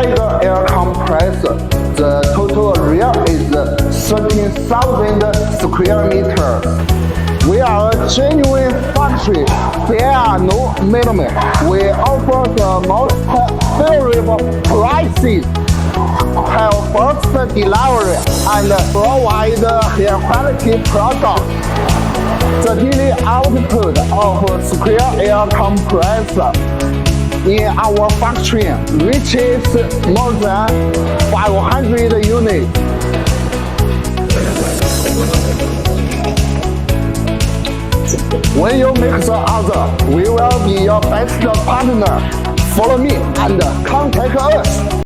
worldwide air compressor. The total area is 13,000 square meters. We are a genuine factory. There are no middlemen. We offer the most favorable prices, have fast delivery, and provide high quality products. The daily output of square air compressor in our factory reaches more than 500 units. When you make the order, we will be your best partner. Follow me and contact us.